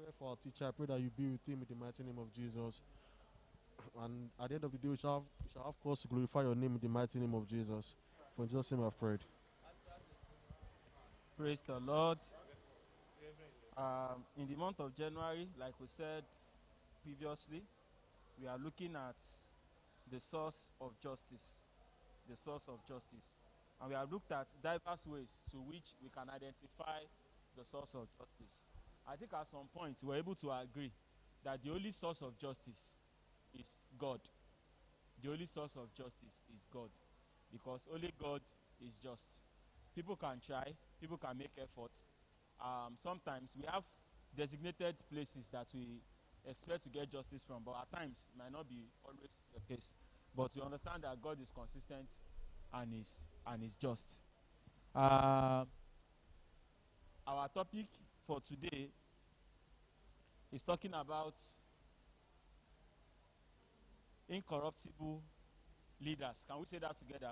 pray for our teacher. I pray that you be with him in the mighty name of Jesus. And at the end of the day, we shall have cause to glorify your name in the mighty name of Jesus. For in Jesus' name I've prayed. Praise the Lord. In the month of January, like we said previously, we are looking at the source of justice. The source of justice. And we have looked at diverse ways to which we can identify the source of justice. I think at some point we were able to agree that the only source of justice is God. The only source of justice is God. Because only God is just. People can try, people can make effort. Sometimes we have designated places that we expect to get justice from, but at times it might not be always the case. But we understand that God is consistent and is just. Our topic for today is talking about incorruptible leaders. Can we say that together?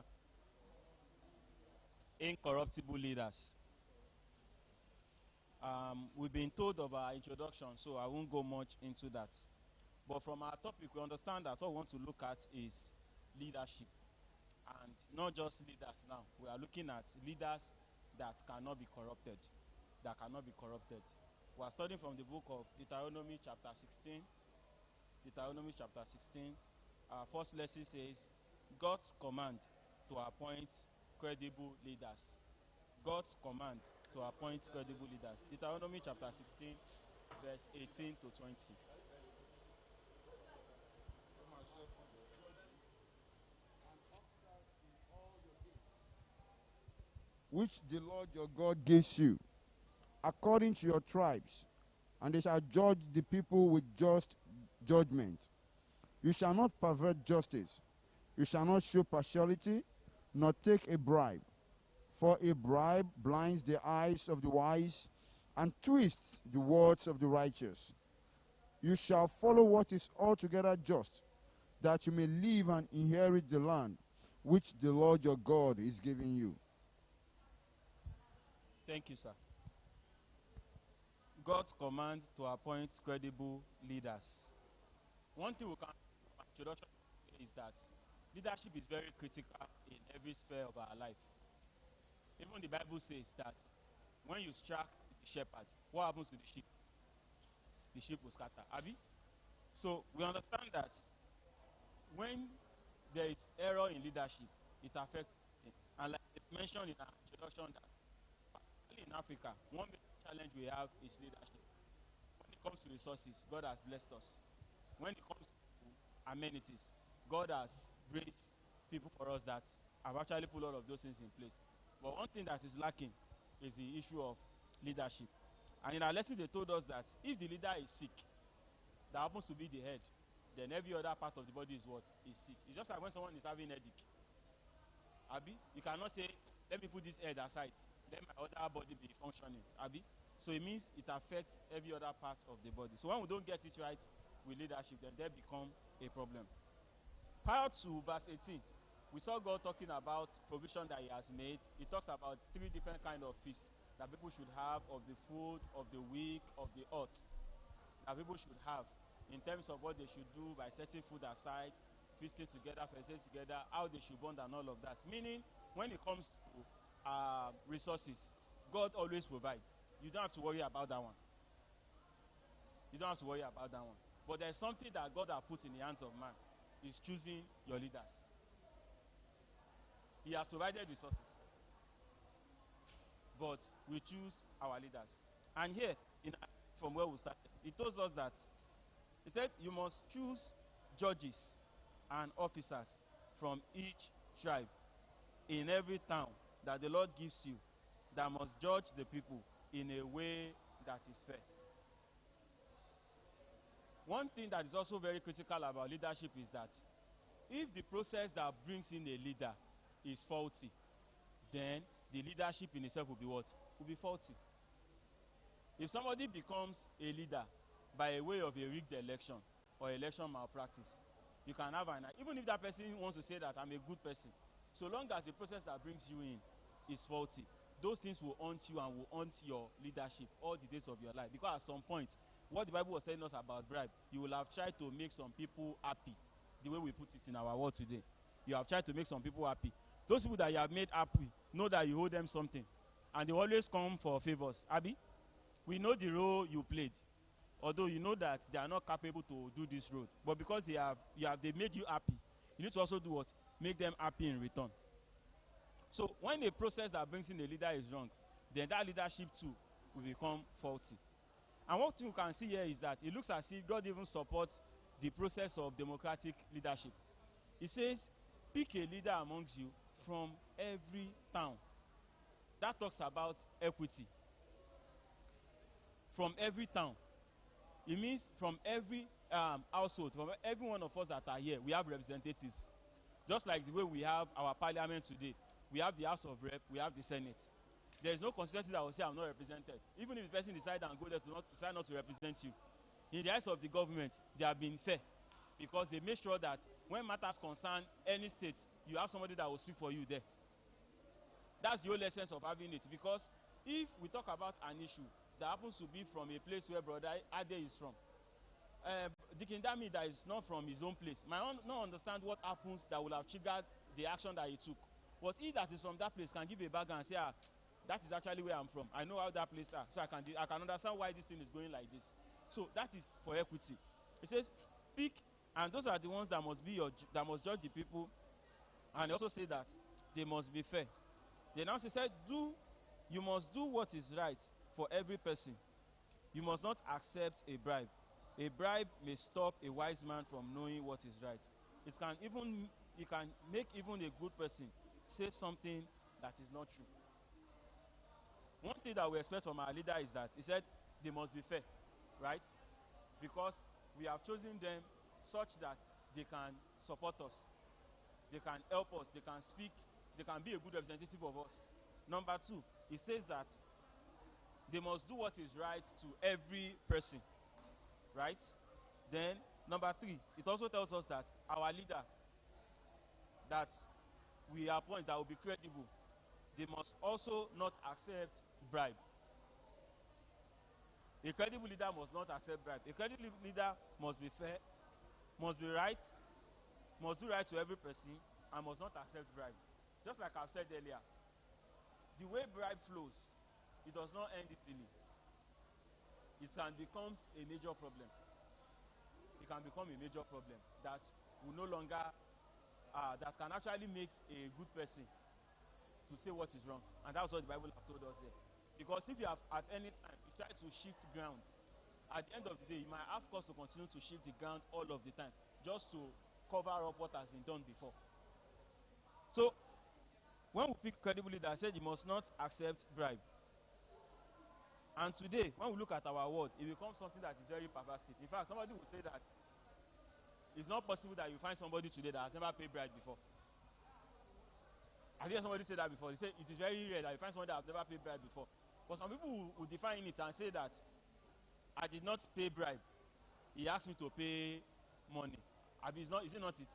Incorruptible leaders. We've been told of our introduction, so I won't go much into that. But from our topic, we understand that what we want to look at is leadership. And not just leaders now. We are looking at leaders that cannot be corrupted. That cannot be corrupted. We are studying from the book of Deuteronomy chapter 16. Deuteronomy chapter 16. Our first lesson says, God's command to appoint credible leaders. God's command to appoint credible leaders. Deuteronomy chapter 16, verse 18 to 20. Which the Lord your God gives you, according to your tribes, and they shall judge the people with just judgment. You shall not pervert justice. You shall not show partiality, nor take a bribe. For a bribe blinds the eyes of the wise and twists the words of the righteous. You shall follow what is altogether just, that you may live and inherit the land which the Lord your God is giving you. Thank you, sir. God's command to appoint credible leaders. One thing we can introduction is that leadership is very critical in every sphere of our life. Even the Bible says that when you strike the shepherd, what happens to the sheep? The sheep will scatter. Abi? So we understand that when there is error in leadership, it affects it. And like it mentioned in our introduction, that in Africa, one big challenge we have is leadership. When it comes to resources, God has blessed us. When it comes to amenities, God has raised people for us that have actually put all of those things in place. But one thing that is lacking is the issue of leadership. And in our lesson, they told us that if the leader is sick, that happens to be the head, then every other part of the body is what? Is sick. It's just like when someone is having a headache. Abi, you cannot say, let me put this head aside, let my other body be functioning. Abi? So it means it affects every other part of the body. So when we don't get it right with leadership, then there become a problem. Prior to verse 18, we saw God talking about provision that he has made. He talks about 3 different kinds of feasts that people should have, of the food, of the week, of the earth, that people should have in terms of what they should do by setting food aside, feasting together, feasting together, how they should bond and all of that. Meaning, when it comes to resources, God always provides. You don't have to worry about that one. You don't have to worry about that one. But there's something that God has put in the hands of man. Is choosing your leaders. He has provided resources. But we choose our leaders. And here, from where we started, it tells us that, he said, you must choose judges and officers from each tribe in every town that the Lord gives you, that must judge the people in a way that is fair. One thing that is also very critical about leadership is that if the process that brings in a leader is faulty, then the leadership in itself will be what? Will be faulty. If somebody becomes a leader by a way of a rigged election or election malpractice, you can have an, even if that person wants to say that I'm a good person, so long as the process that brings you in is faulty, those things will haunt you and will haunt your leadership all the days of your life. Because at some point, what the Bible was telling us about bribe, you will have tried to make some people happy, the way we put it in our world today. You have tried to make some people happy. Those people that you have made happy know that you owe them something, and they always come for favors. Abi, we know the role you played, although you know that they are not capable to do this role, but because they made you happy, you need to also do what? Make them happy in return. So when a process that brings in a leader is wrong, then that leadership too will become faulty. And what you can see here is that it looks as if God even supports the process of democratic leadership. He says, pick a leader amongst you from every town. That talks about equity. From every town. It means from every household, from every one of us that are here, we have representatives. Just like the way we have our parliament today. We have the House of Rep, we have the Senate. There is no constituency that will say I'm not represented. Even if the person decides and go there to decide not to represent you. In the eyes of the government, they have been fair. Because they make sure that when matters concern any state, you have somebody that will speak for you there. That's the whole essence of having it. Because if we talk about an issue that happens to be from a place where Brother Ade is from, the Kindami that is not from his own place might not understand what happens that will have triggered the action that he took. But he that is from that place can give a background and say, that is actually where I'm from. I know how that place are. So I can understand why this thing is going like this. So that is for equity. It says, pick, and those are the ones that must judge the people. And they also say that they must be fair. They now say, you must do what is right for every person. You must not accept a bribe. A bribe may stop a wise man from knowing what is right. It can make even a good person say something that is not true. One thing that we expect from our leader is that he said they must be fair, right? Because we have chosen them such that they can support us, they can help us, they can speak, they can be a good representative of us. Number two, it says that they must do what is right to every person, right? Then number three, it also tells us that our leader that we appoint that will be credible, they must also not accept bribe. A credible leader must not accept bribe. A credible leader must be fair, must be right, must do right to every person, and must not accept bribe. Just like I've said earlier, the way bribe flows, it does not end easily. It can become a major problem. It can become a major problem that will no longer, that can actually make a good person to say what is wrong. And that's what the Bible has told us here. Because if you have at any time, you try to shift ground, at the end of the day, you might have cause to continue to shift the ground all of the time, just to cover up what has been done before. So, when we pick credibly, that said you must not accept bribe. And today, when we look at our world, it becomes something that is very pervasive. In fact, somebody will say that it's not possible that you find somebody today that has never paid bribe before. I heard somebody say that before. They say it is very rare that you find somebody that has never paid bribe before. But some people will define it and say that I did not pay bribe. He asked me to pay money. Is it not it?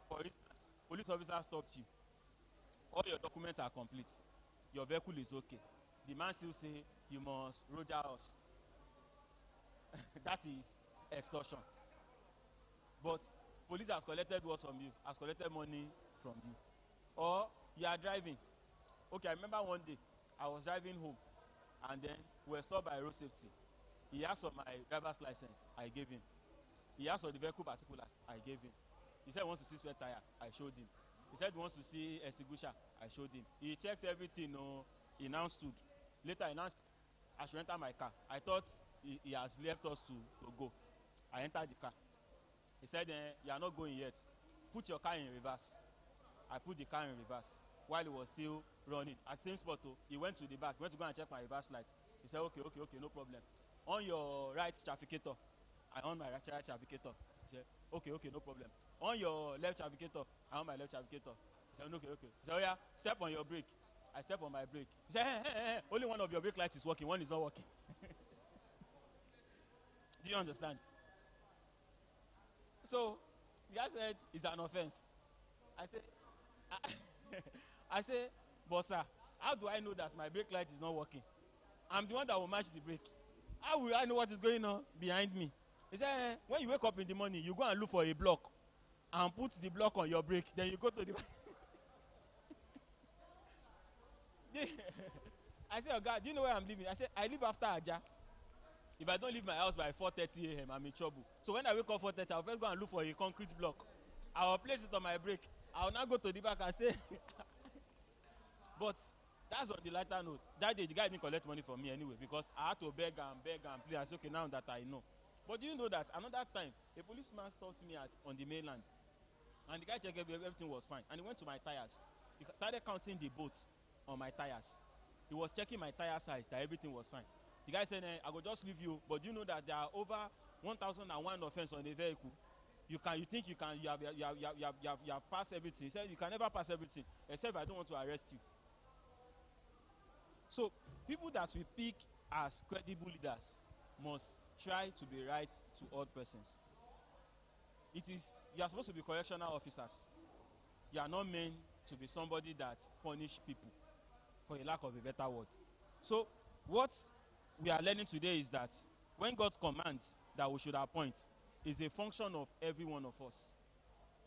For instance, police officer stopped you. All your documents are complete. Your vehicle is okay. The man still say you must roger us. That is extortion. But police has collected what from you? Has collected money from you. Or you are driving. Okay, I remember one day I was driving home and then we were stopped by road safety. He asked for my driver's license. I gave him. He asked for the vehicle particulars. I gave him. He said he wants to see spare tire. I showed him. He said he wants to see a Sigusha. I showed him. He checked everything. He now stood. Later, he announced I should enter my car. I thought he has left us to go. I entered the car. He said, you are not going yet. Put your car in reverse. I put the car in reverse while he was still running. At the same spot, he went to the back. He went to go and check my reverse light. He said, okay, no problem. On your right trafficator. I on my right trafficator. He said, okay, no problem. On your left trafficator. I on my left trafficator. He said, okay. He said, oh yeah, step on your brake. I step on my brake. He said, hey, only one of your brake lights is working, one is not working. Do you understand? So, the guy said, it's an offense. I say, but sir, how do I know that my brake light is not working? I'm the one that will match the brake. How will I know what is going on behind me? He said, when you wake up in the morning, you go and look for a block and put the block on your brake. Then you go to the... I said, oh God, do you know where I'm living? I said, I live after Aja. If I don't leave my house by 4:30 a.m., I'm in trouble. So when I wake up 4:30, I'll first go and look for a concrete block. I'll place it on my brake. I'll now go to the back and say... But that's on the lighter note. That day, the guy didn't collect money from me anyway because I had to beg and plead. I said, okay, now that I know. But do you know that another time, a policeman stopped me on the mainland. And the guy checked everything was fine. And he went to my tires. He started counting the bolts on my tires. He was checking my tire size, that everything was fine. The guy said, I will just leave you, but do you know that there are over 1,001 offense on the vehicle? You have passed everything. He said, you can never pass everything, except I don't want to arrest you. So, people that we pick as credible leaders must try to be right to all persons. You are supposed to be correctional officers. You are not meant to be somebody that punish people, for a lack of a better word. So, what we are learning today is that when God commands that we should appoint, is a function of every one of us,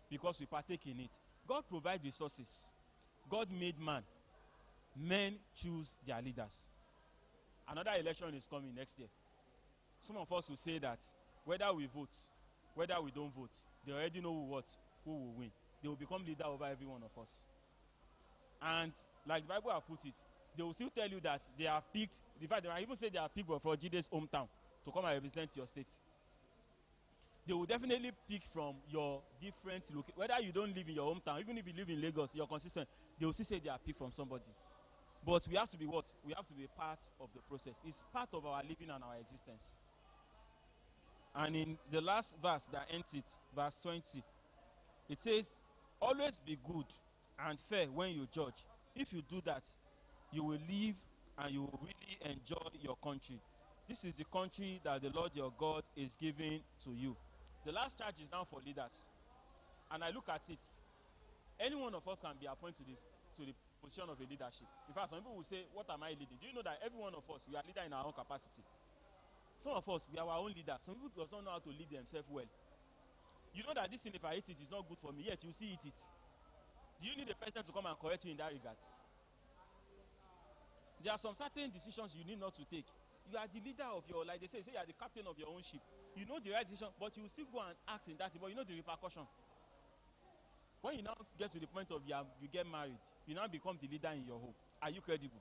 because we partake in it. God provides resources. God made man. Men choose their leaders. Another election is coming next year. Some of us will say that whether we vote, whether we don't vote, they already know who will win. They will become leader over every one of us. And like the Bible have put it, they will still tell you that they have picked, in fact, they might even say they have picked from Jide's hometown to come and represent your state. They will definitely pick from your different locations. Whether you don't live in your hometown, even if you live in Lagos, your constituent, they will still say they are picked from somebody. But we have to be what? We have to be part of the process. It's part of our living and our existence. And in the last verse that ends it, verse 20, it says, always be good and fair when you judge. If you do that, you will live and you will really enjoy your country. This is the country that the Lord your God is giving to you. The last charge is now for leaders. And I look at it. Any one of us can be appointed to the position of a leadership. In fact, some people will say, what am I leading? Do you know that every one of us, we are leader in our own capacity? Some of us, we are our own leader. Some people does not know how to lead themselves well. You know that this thing, if I eat it, is not good for me, yet you see eat it. Do you need a president to come and correct you in that regard? There are some certain decisions you need not to take. You are the leader of your, like they say you are the captain of your own ship. You know the right decision, but you will still go and act in that, but you know the repercussion. When you now get to the point of you get married, you now become the leader in your home. Are you credible?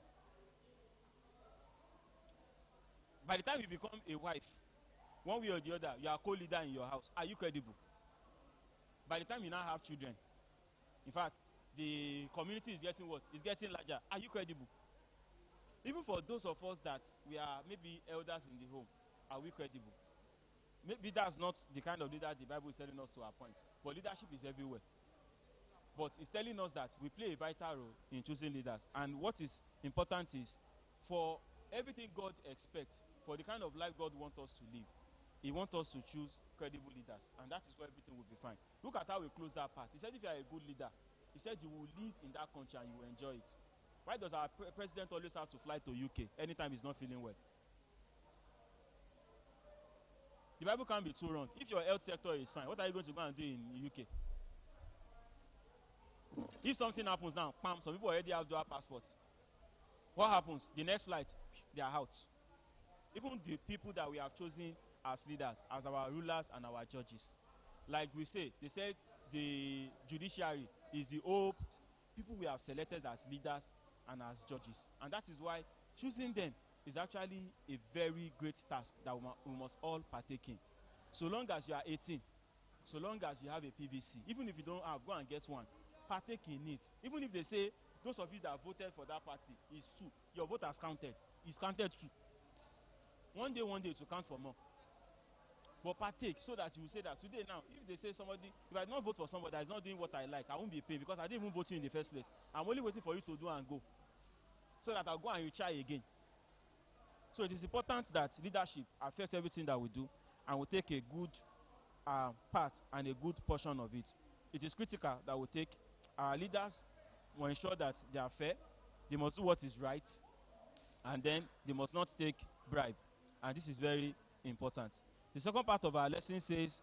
By the time you become a wife, one way or the other, you are co-leader in your house. Are you credible? By the time you now have children, in fact, the community is getting what? It's getting larger. Are you credible? Even for those of us that we are maybe elders in the home, are we credible? Maybe that's not the kind of leader the Bible is telling us to appoint. But leadership is everywhere. But it's telling us that we play a vital role in choosing leaders. And what is important is, for everything God expects, for the kind of life God wants us to live, He wants us to choose credible leaders. And that is where everything will be fine. Look at how we close that part. He said if you are a good leader, He said you will live in that country and you will enjoy it. Why does our president always have to fly to UK anytime he's not feeling well? The Bible can't be too wrong. If your health sector is fine, what are you going to go and do in the UK? If something happens now, bam, some people already have dual passports. What happens? The next flight, they are out. Even the people that we have chosen as leaders, as our rulers and our judges. Like we say, they said the judiciary is the old people we have selected as leaders and as judges. And that is why choosing them is actually a very great task that we must all partake in. So long as you are 18, so long as you have a PVC, even if you don't have, go and get one. Partake in it. Even if they say, those of you that voted for that party is 2, your vote has counted. It's counted 2. One day to count for more. But partake so that you will say that today now, if they say somebody, if I don't vote for somebody that is not doing what I like, I won't be paid because I didn't even vote you in the first place. I'm only waiting for you to do and go. So that I'll go and retry again. So it is important that leadership affects everything that we do and we take a good part and a good portion of it. It is critical that we take our leaders will ensure that they are fair, they must do what is right, and then they must not take bribe. And this is very important. The second part of our lesson says,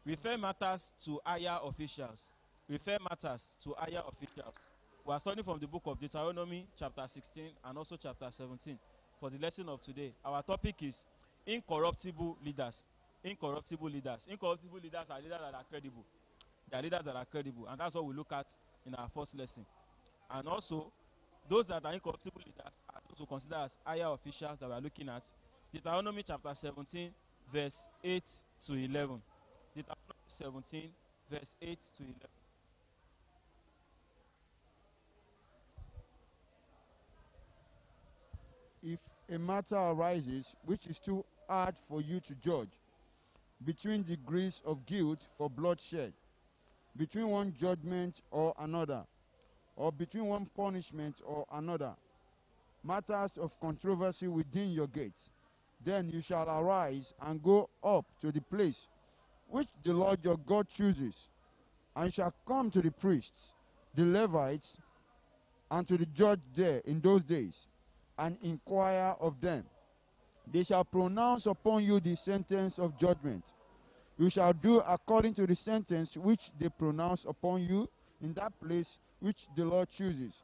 refer matters to higher officials. Refer matters to higher officials. We are studying from the book of Deuteronomy, chapter 16, and also chapter 17. For the lesson of today, our topic is incorruptible leaders. Incorruptible leaders. Incorruptible leaders are leaders that are credible. They are leaders that are credible, and that's what we look at in our first lesson. And also, those that are incorruptible leaders are those who consider as higher officials that we are looking at. Deuteronomy chapter 17, verse 8 to 11. Deuteronomy 17, verse 8 to 11. If a matter arises which is too hard for you to judge, between degrees of guilt for bloodshed, between one judgment or another, or between one punishment or another, matters of controversy within your gates, then you shall arise and go up to the place which the Lord your God chooses, and shall come to the priests, the Levites, and to the judge there in those days, and inquire of them. They shall pronounce upon you the sentence of judgment. You shall do according to the sentence which they pronounce upon you in that place which the Lord chooses.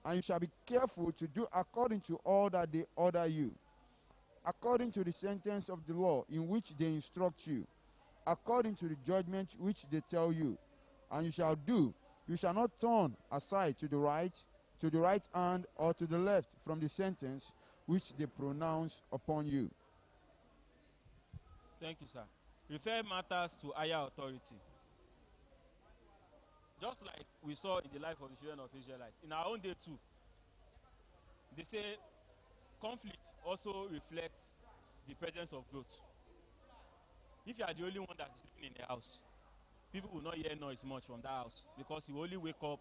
And you shall be careful to do according to all that they order you, according to the sentence of the law in which they instruct you, according to the judgment which they tell you. And you shall do. You shall not turn aside to the right hand, or to the left from the sentence which they pronounce upon you. Thank you, sir. Refer matters to higher authority. Just like we saw in the life of the children of Israelites, in our own day too, they say conflict also reflects the presence of growth. If you are the only one that is living in the house, people will not hear noise much from that house, because you only wake up,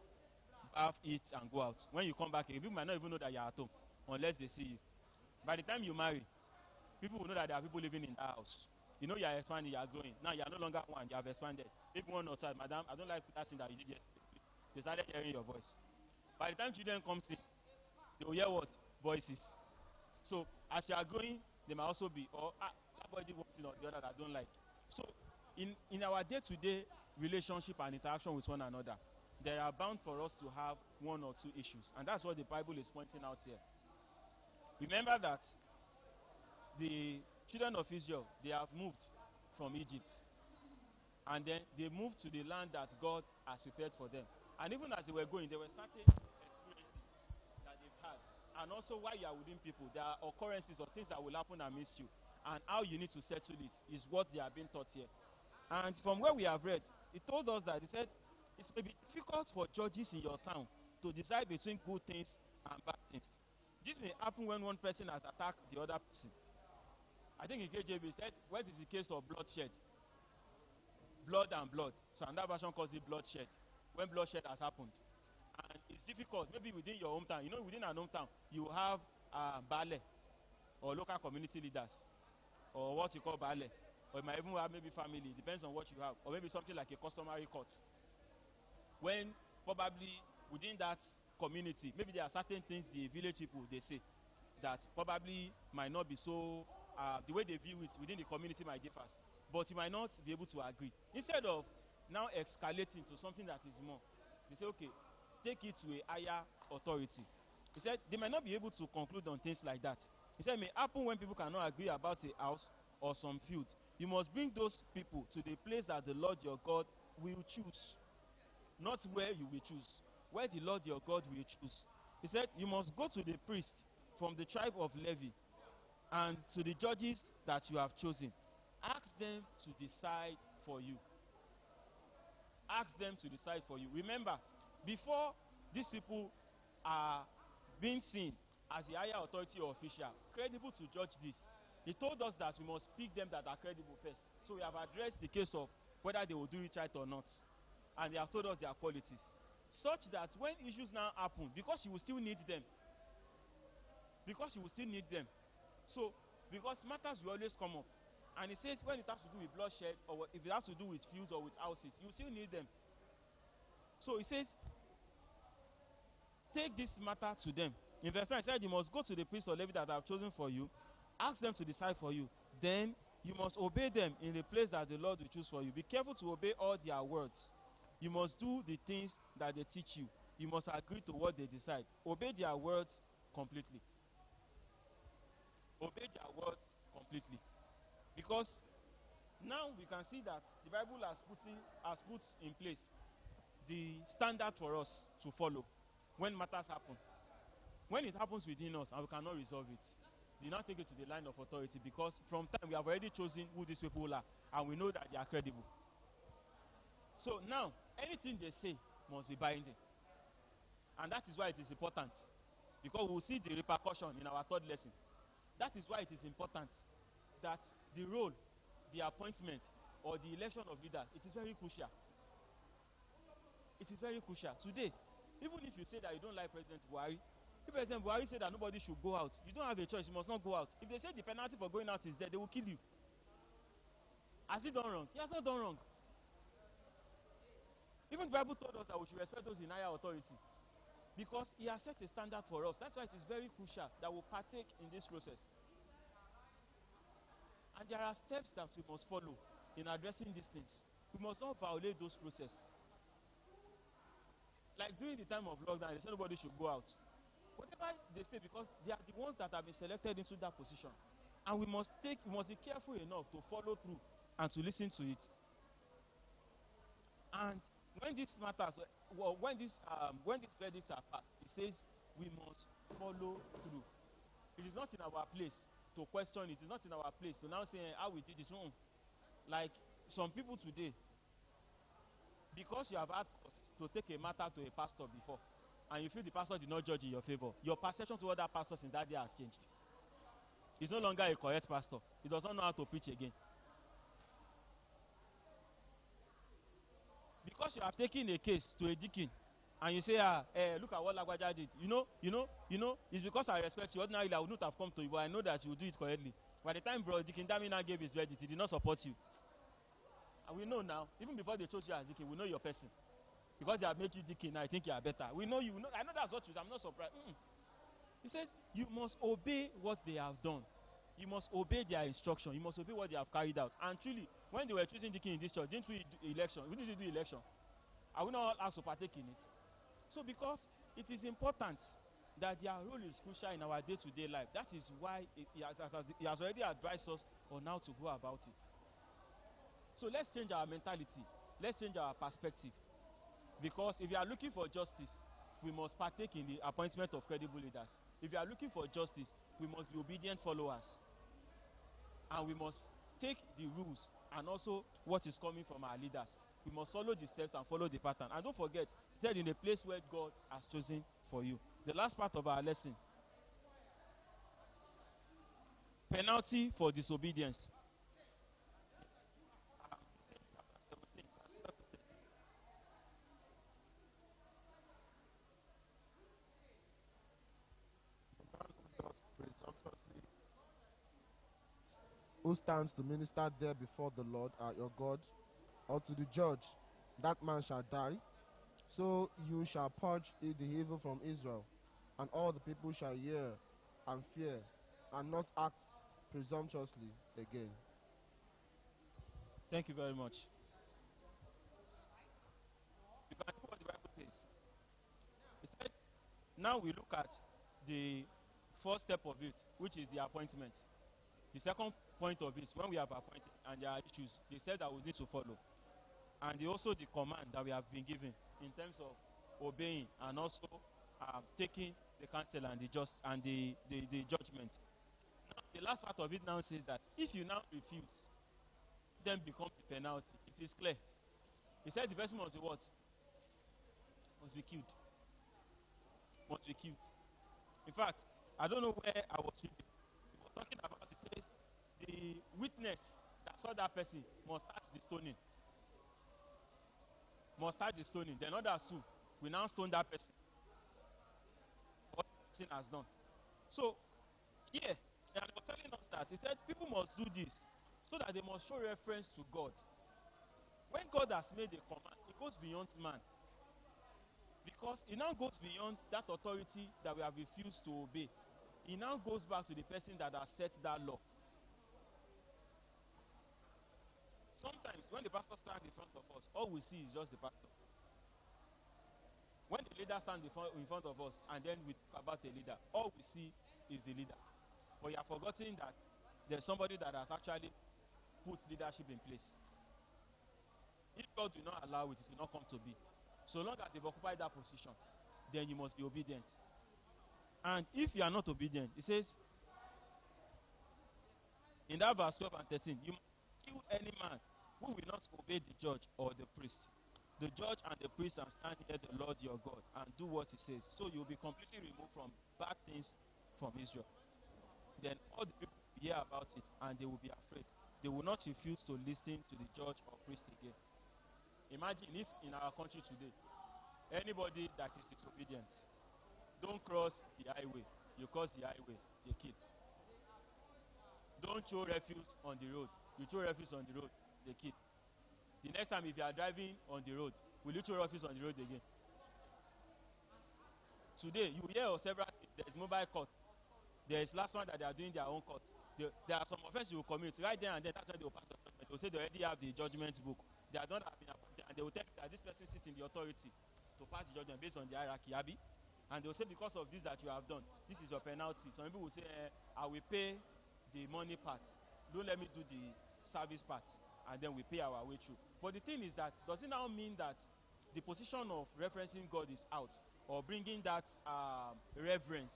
bath, eat, and go out. When you come back, people might not even know that you are at home unless they see you. By the time you marry, people will know that there are people living in that house. You know you are expanding, you are growing. Now you are no longer one, you have expanded. People want outside, madam, I don't like that thing that you did yesterday. They started hearing your voice. By the time children come in, they will hear what? Voices. So as you are growing, they might also be, that boy did one thing or the other that I don't like. So in our day-to-day relationship and interaction with one another, there are bound for us to have one or two issues. And that's what the Bible is pointing out here. Remember that the children of Israel, they have moved from Egypt. And then they moved to the land that God has prepared for them. And even as they were going, there were certain experiences that they've had. And also while you are within people, there are occurrences or things that will happen amidst you. And how you need to settle it is what they are being taught here. And from where we have read, it told us that it said, it may be difficult for judges in your town to decide between good things and bad things. This may happen when one person has attacked the other person. I think in KJV said, what is the case of bloodshed? Blood and blood. So another version calls it bloodshed. When bloodshed has happened. And it's difficult, maybe within your hometown. You know, within an hometown, you have Bale or local community leaders, or what you call Bale. Or you might even have maybe family, depends on what you have. Or maybe something like a customary court. When probably within that community, maybe there are certain things the village people, they say, that probably might not be so, the way they view it within the community might differ. But you might not be able to agree. Instead of now escalating to something that is more, they say, okay, take it to a higher authority. He said they might not be able to conclude on things like that. He said it may happen when people cannot agree about a house or some field. You must bring those people to the place that the Lord your God will choose. Not where you will choose. Where the Lord your God will choose. He said you must go to the priest from the tribe of Levi and to the judges that you have chosen. Ask them to decide for you. Ask them to decide for you. Remember, before these people are being seen as the higher authority or official, credible to judge this, he told us that we must pick them that are credible first. So we have addressed the case of whether they will do it right or not. And they have told us their qualities. Such that when issues now happen, because you will still need them. Because you will still need them. So, because matters will always come up. And he says when it has to do with bloodshed, or if it has to do with fields or with houses, you still need them. So he says, take this matter to them. In verse 9, he said, you must go to the priest or Levi that I have chosen for you, Ask them to decide for you. Then you must obey them in the place that the Lord will choose for you. Be careful to obey all their words. You must do the things that they teach you. You must agree to what they decide. Obey their words completely. Obey their words completely. Because now we can see that the Bible has put in place the standard for us to follow when matters happen. When it happens within us and we cannot resolve it, do not take it to the line of authority, because from time we have already chosen who these people are and we know that they are credible. So now, anything they say must be binding. And that is why it is important, because we will see the repercussion in our third lesson. That is why it is important that the role, the appointment, or the election of leader, it is very crucial. It is very crucial. Today, even if you say that you don't like President Buhari, if President Buhari said that nobody should go out, you don't have a choice, you must not go out. If they say the penalty for going out is there, they will kill you. Has he done wrong? He has not done wrong. Even the Bible told us that we should respect those in higher authority, because he has set a standard for us. That's why it is very crucial that we partake in this process. And there are steps that we must follow in addressing these things. We must not violate those processes. Like during the time of lockdown, they said nobody should go out. Whatever they say, because they are the ones that have been selected into that position. And we must be careful enough to follow through and to listen to it. And when this matters, when these verdicts are passed, it says we must follow through. It is not in our place to question it. It is not in our place to now say how we did this. Like some people today, because you have had cause to take a matter to a pastor before, and you feel the pastor did not judge in your favor, your perception toward that pastor since that day has changed. He's no longer a correct pastor. He does not know how to preach again. Because you have taken a case to a deacon, and you say, look at what Lagwaja did. You know, it's because I respect you. Ordinarily, I would not have come to you, but I know that you will do it correctly. By the time Bro Deacon Damina gave his verdict, he did not support you. And we know now, even before they chose you as deacon, we know your person. Because they have made you deacon, I think you are better. We know you. I know that's what you say. I'm not surprised. He says, you must obey what they have done. You must obey their instruction. You must obey what they have carried out. And truly, when they were choosing deacon in this church, didn't we do election? We didn't do election. Are we not asked to partake in it? So because it is important that their role is crucial in our day-to-day life, that is why he has already advised us on how to go about it. So let's change our mentality. Let's change our perspective. Because if you are looking for justice, we must partake in the appointment of credible leaders. If you are looking for justice, we must be obedient followers. And we must take the rules and also what is coming from our leaders. We must follow the steps and follow the pattern. And don't forget, that in a place where God has chosen for you. The last part of our lesson. Penalty for disobedience. Who stands to minister there before the Lord your God, or to the judge, that man shall die. So you shall purge the evil from Israel, and all the people shall hear and fear, and not act presumptuously again. Thank you very much. You can see what the Bible says. It said, now we look at the first step of it, which is the appointment. The second point of it, when we have appointed and there are issues, they said that we need to follow. And also the command that we have been given in terms of obeying and also taking the counsel and the judgment. Now, the last part of it now says that if you now refuse, then becomes the penalty. It is clear. He said the person must be what? Must be killed. Must be killed. In fact, I don't know where I was reading. We were talking about the witness that saw that person must start the stoning. Must start the stoning. Then others too. We now stone that person. What the person has done. So, here, they were telling us that he said people must do this so that they must show reference to God. When God has made a command, it goes beyond man. Because it now goes beyond that authority that we have refused to obey. it now goes back to the person that has set that law. Sometimes when the pastor stands in front of us, all we see is just the pastor. When the leader stands in front of us and then we talk about the leader, all we see is the leader. But you are forgetting that there's somebody that has actually put leadership in place. If God will not allow it, it will not come to be. So long as they've occupied that position, then you must be obedient. And if you are not obedient, it says in that verse 12 and 13, you must kill any man who will not obey the judge or the priest. The judge and the priest and stand near the Lord your God and do what he says. So you will be completely removed from bad things from Israel. Then all the people will hear about it and they will be afraid. They will not refuse to listen to the judge or priest again. Imagine if in our country today, anybody that is disobedient, don't cross the highway. You cross the highway, they kill. Don't throw refuse on the road. You throw refuse on the road, they kill. The next time if you are driving on the road, will you throw refuse on the road again? Today, you hear of several things. There is mobile court. There is last one that they are doing their own court. There are some offenses you will commit. Right there and then, that's when they will pass the judgment. They will say they already have the judgment book. They are not have been appointed. And they will tell you that this person sits in the authority to pass the judgment based on the hierarchy, Abi. And they will say because of this that you have done, this is your penalty. Some people will say, I will pay the money part. Don't let me do the service part. And then we pay our way through. But the thing is that, does it now mean that the position of referencing God is out? Or bringing that reverence,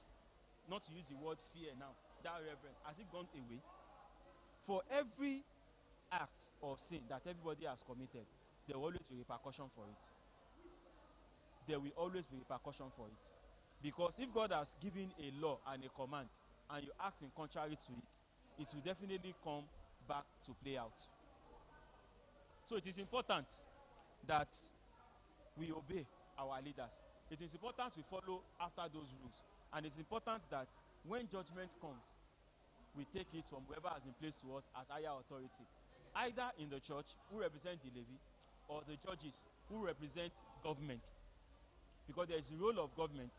not to use the word fear now, that reverence, has it gone away? For every act of sin that everybody has committed, there will always be repercussion for it. There will always be repercussion for it. Because if God has given a law and a command, and you act in contrary to it, it will definitely come back to play out. So it is important that we obey our leaders. It is important we follow after those rules. And it's important that when judgment comes, we take it from whoever has been placed to us as higher authority. Either in the church, who represent the levy, or the judges, who represent government. Because there is the role of government,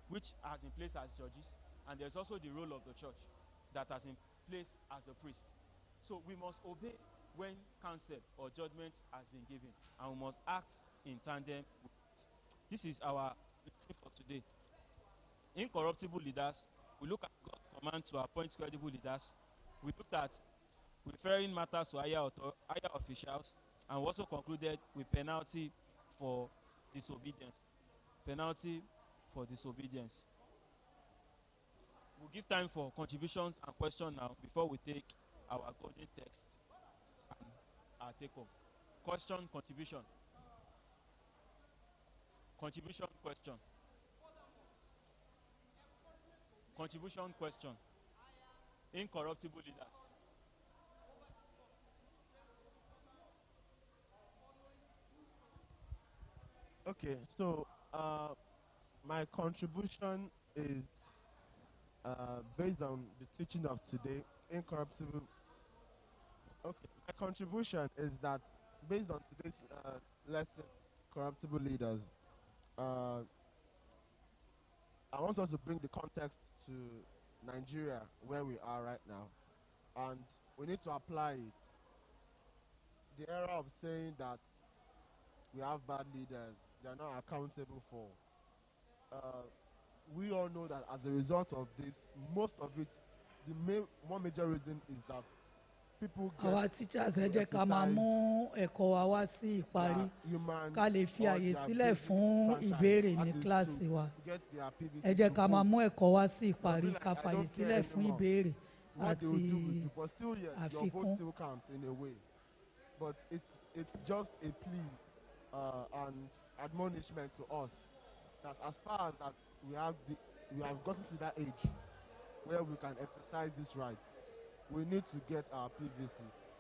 which has in place as judges, and there's also the role of the church that has in place as the priest. So we must obey when counsel or judgment has been given, and we must act in tandem with it. This is our lesson for today. Incorruptible leaders. We look at God's command to appoint credible leaders. We looked at referring matters to higher officials, and we also concluded with penalty for disobedience. Penalty for disobedience. We'll give time for contributions and questions now before we take our golden text and our take home. Question, contribution. Contribution, question. Contribution, question. Incorruptible leaders. Okay, so my contribution is based on the teaching of today, incorruptible. Okay, my contribution is that based on today's lesson, corruptible leaders, I want us to bring the context to Nigeria, where we are right now, and we need to apply it. The era of saying that we have bad leaders, they are not accountable for. We all know that as a result of this, most of it, one major reason is that people àwa get teachers ẹ jẹ́ ká máa mú ẹ̀kọ́ wa wá sí ìparí ká lè fi àyè sílẹ̀ fún ìbéèrè ní kíláàsì wa. Ẹ jẹ́ ká máa mú ẹ̀kọ́ wá sí ìparí ká fàyè sílẹ̀ fún ìbéèrè àti àfikún. But it's just a plea and admonishment to us that as far as that we have gotten to that age where we can exercise this right, we need to get our PVCs.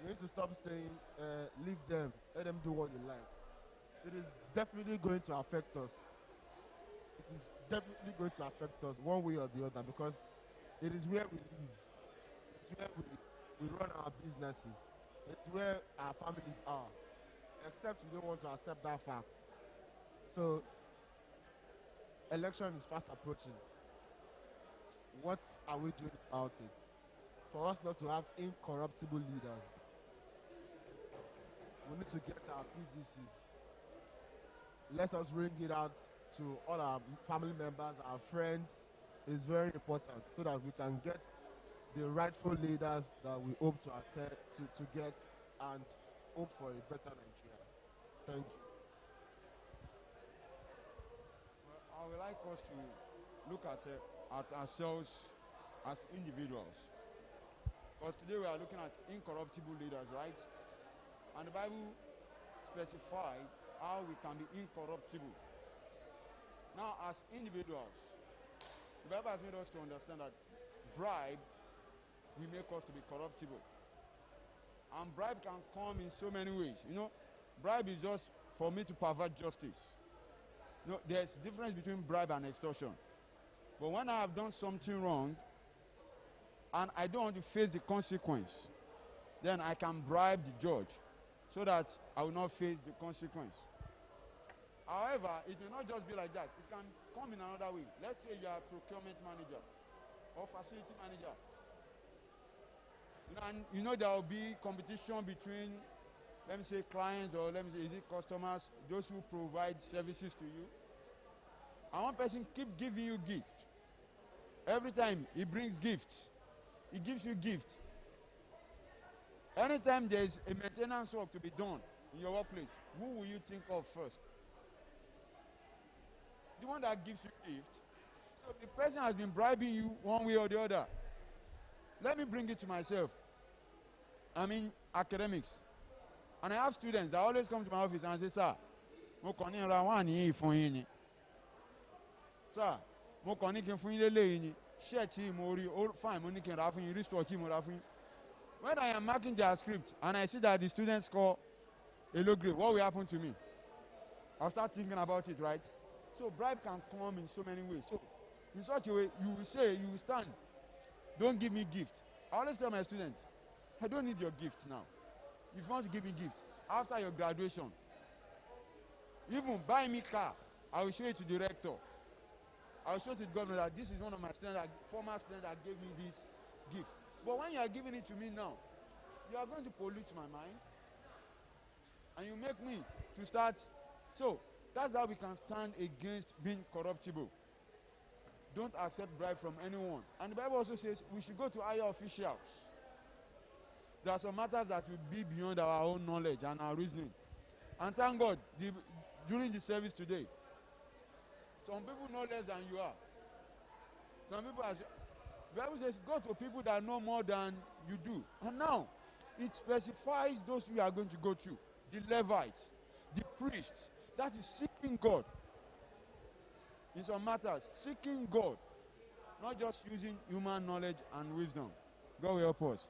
We need to stop saying, leave them, let them do what they like. It is definitely going to affect us. It is definitely going to affect us one way or the other, because it is where we live. It's where we run our businesses. It's where our families are. Except we don't want to accept that fact. So, election is fast approaching. what are we doing about it? For us not to have incorruptible leaders, we need to get our PVCs. Let us bring it out to all our family members, our friends. It's very important so that we can get the rightful leaders that we hope to attend to get and hope for a better Nigeria. Thank you. Well, I would like us to look at ourselves as individuals. Because today we are looking at incorruptible leaders, right? And the Bible specifies how we can be incorruptible. Now, as individuals, the Bible has made us to understand that bribe will make us to be corruptible. And bribe can come in so many ways. You know, bribe is just for me to pervert justice. You know, there's difference between bribe and extortion. But when I have done something wrong, and I don't want to face the consequence, then I can bribe the judge so that I will not face the consequence. However, it may not just be like that. It can come in another way. Let's say you are a procurement manager or facility manager. And you know there will be competition between, let me say, clients or let me say, is it customers, those who provide services to you. And one person keep giving you gifts. Every time he brings gifts, he gives you gifts. Anytime there is a maintenance work to be done in your workplace, who will you think of first? The one that gives you gift. So the person has been bribing you one way or the other. Let me bring it to myself. I'm in academics. And I have students that always come to my office and say, sir, mo kàn ní ra wá ní ìfún yín ni. Sir, mo kàn ní kí n fún yín lélẹ́yìn ni. Shirt tí mo rí, fine, mo ní kí n ra fún yín, wristwatch tí mo ra fún yín. When I am marking their script and I see that the students score a low grade, what will happen to me? I'll start thinking about it, right? So bribe can come in so many ways. So in such a way, you will say, you will stand. Don't give me gift. I always tell my students, I don't need your gift now. If you want to give me gift, after your graduation, even buy me car, I will show it to the rector. I will show to the governor that this is one of my students, former students that gave me this gift. But when you are giving it to me now, you are going to pollute my mind. And you make me to start. So, that's how we can stand against being corruptible. Don't accept bribe from anyone. And the Bible also says we should go to higher officials. There are some matters that will be beyond our own knowledge and our reasoning. And thank God, during the service today, some people know less than you are. Some people, the Bible says, go to people that know more than you do. And now, it specifies those you are going to go through. The Levites, the priests, that is seeking God. In some matters, seeking God. Not just using human knowledge and wisdom. God will help us.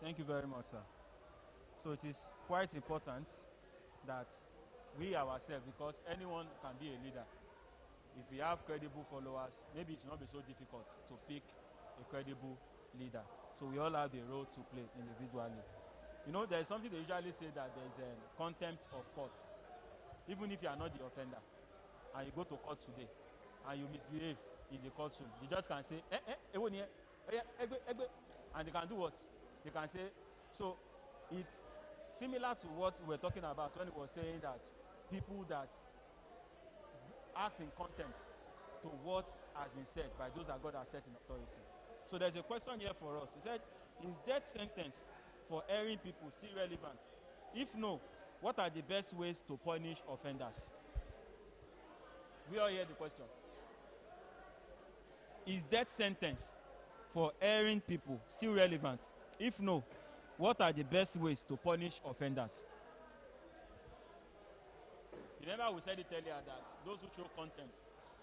Thank you very much, sir. So it is quite important that we ourselves, because anyone can be a leader. If we have credible followers, maybe it should not be so difficult to pick a credible leader. So we all have a role to play individually. You know, there's something they usually say that there's a contempt of court. Even if you are not the offender, and you go to court today, and you misbehave in the courtroom, the judge can say, and they can do what? They can say, so it's similar to what we were talking about when he was saying that people that act in contempt to what has been said by those that God has set in authority. So there's a question here for us. He said, is death sentence for erring people still relevant? If no, what are the best ways to punish offenders? We all hear the question. Is death sentence for erring people still relevant? If no, what are the best ways to punish offenders? Remember we said it earlier that those who show contempt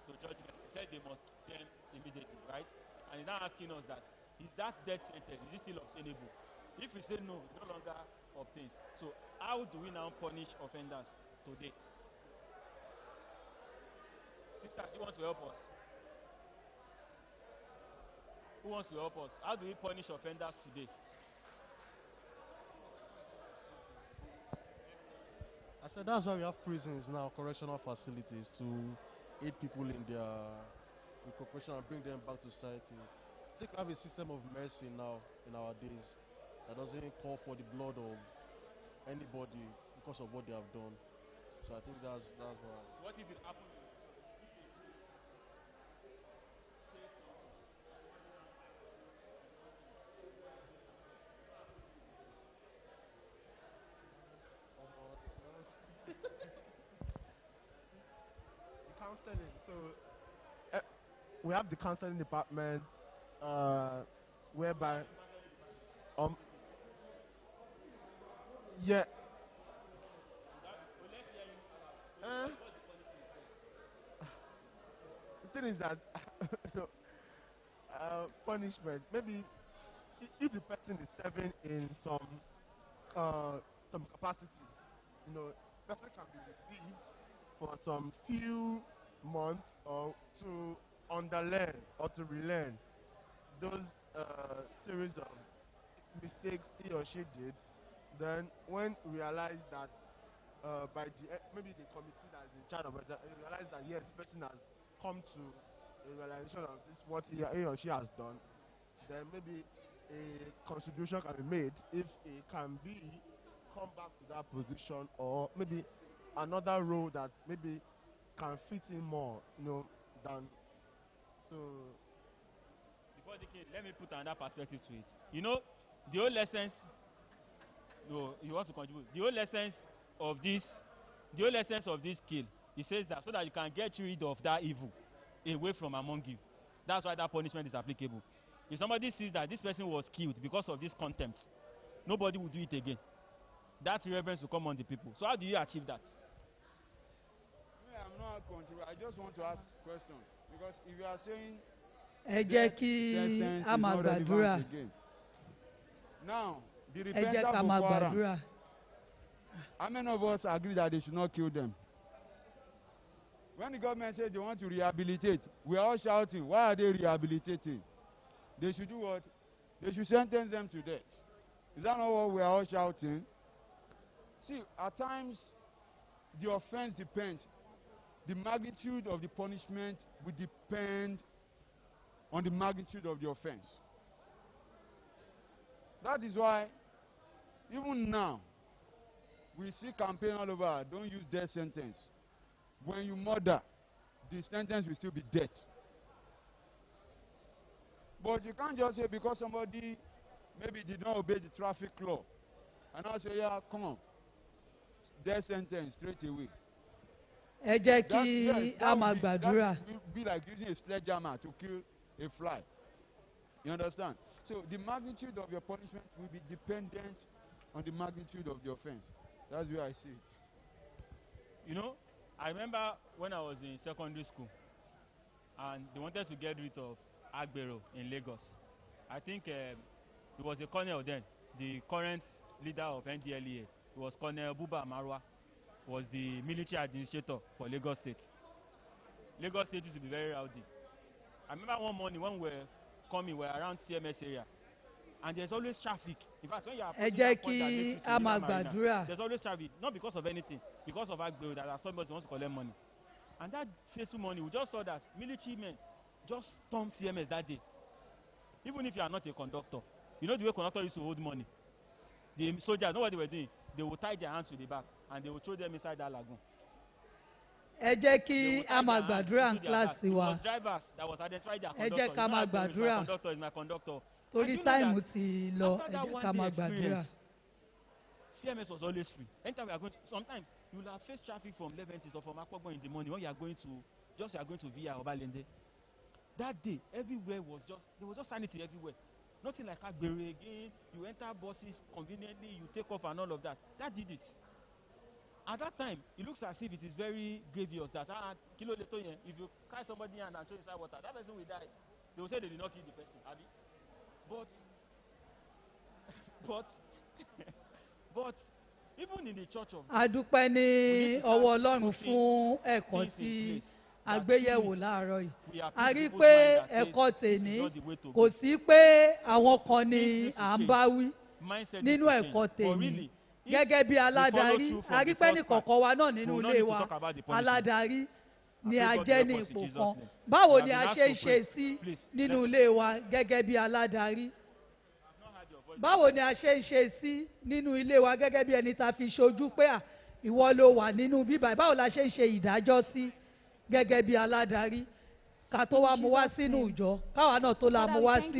to judgment, he said they must put them immediately, right? And he's now asking us that, is that death sentence, is it still obtainable? If we say no, it no longer obtains. So how do we now punish offenders today? Sister, do you want to help us? Who wants to help us? How do we punish offenders today? I said that's why we have prisons now, correctional facilities, to aid people in their with cooperation and bring them back to society. I think we have a system of mercy now in our days that doesn't call for the blood of anybody because of what they have done. So I think that's why. So what if it happened in the church? The counseling. So we have the counseling department, whereby, yeah. The thing is that punishment. Maybe if the person is serving in some capacities, the person can be relieved for some few months or to underlearn or to relearn those series of mistakes he or she did. Then when realize that by maybe the committee that is in charge of it, realize that yes, the person has come to a realization of this, what he or she has done, then maybe a contribution can be made if it can be come back to that position, or maybe another role that maybe can fit in more, than so. Before the kid, let me put another perspective to it. The whole essence. No, you want to contribute. The whole essence of this kill, he says that so that you can get rid of that evil away from among you. That's why that punishment is applicable. If somebody sees that this person was killed because of this contempt, nobody will do it again. That reverence will come on the people. So how do you achieve that? I'm not contributing. I just want to ask a question, because if you are saying ẹ jẹ́ kí a máa gbàdúrà. Now, the repentant Boko Haram, how many of us agree that they should not kill them? When the government says they want to rehabilitate, we are all shouting, why are they rehabilitating? They should do what? They should sentence them to death. Is that not what we are all shouting? See, at times, the offense depends. The magnitude of the punishment will depend on the magnitude of the offense. That is why, even now, we see campaign all over, don't use death sentence. When you murder, the sentence will still be death. But you can't just say because somebody maybe did not obey the traffic law, and now say, yeah, come on, death sentence straight away. Ẹ jẹ́ kí a máa gbàdúrà. That would be like using a sledgehammer to kill a fly. You understand? So the magnitude of your punishment will be dependent on the magnitude of the offense. That's where I see it. I remember when I was in secondary school, and they wanted to get rid of Agbero in Lagos. I think it was a colonel then, the current leader of NDLEA. It was Colonel Buba Marwa, was the military administrator for Lagos State. Lagos State used to be very rowdy. I remember one morning when we were coming, we were around CMS area, and there's always traffic. In fact, when you are approaching that point that takes you to Marina, there's always traffic, not because of anything, because of Agbero, that somebody wants to collect money. And that fateful morning, we just saw that military men just stormed CMS that day. Even if you are not a conductor, the way conductor used to hold money. The soldiers, know what they were doing? They would tie their hands to the back and they would throw them inside that lagoon. Ẹ jẹ́ kí a máa gbàdúrà ní kíláàsì wa. It was drivers that was identified their Ẹ conductor. jẹ́ ká máa gbàdúrà. Conductor is my conductor. Torí táìmù ti lọ, ẹ jẹ́ ká máa gbàdúrà. CMS was always free. Anytime we are going to, sometimes you will have faced traffic from Leventis or from Akpogbo in the morning when you are going to Via or Balende. That day, everywhere there was just sanity everywhere. Nothing like Agbero again. You enter buses conveniently, you take off and all of that. That did it. At that time, it looks as if it is very grievous that if you carry somebody and throw inside water, that person will die. They will say they did not kill the person, but even in the church of God, a dúpẹ́ ní ọwọ́ Ọlọ́run fún ẹ̀kọ́ tí a gbé yẹ̀wò láàárọ̀ yìí. A rí pé ẹ̀kọ́ tèmi kò sí pé àwọn kan ni à ń bá wí nínú ẹ̀kọ́ tèmi. Gẹ́gẹ́ bí aládarí, a rí pé ní kọ̀ọ̀kan wa náà nínú ilé wa, aládarí ni a jẹ́ ní ipò kan báwo ni a ṣe ń ṣe sí nínú ilé wa gẹ́gẹ́ bí aládarí báwo ni a ṣe ń ṣe sí nínú ilé wa gẹ́gẹ́ bí ẹni tá a fi ṣojú pé ìwọ ló wà nínú bíbá báwo la ṣe ń ṣe ìdájọ́ sí gẹ́gẹ́ bí aládarí ká tó wá mú wá sínú ìjọ káwa náà tó la mú wá sí.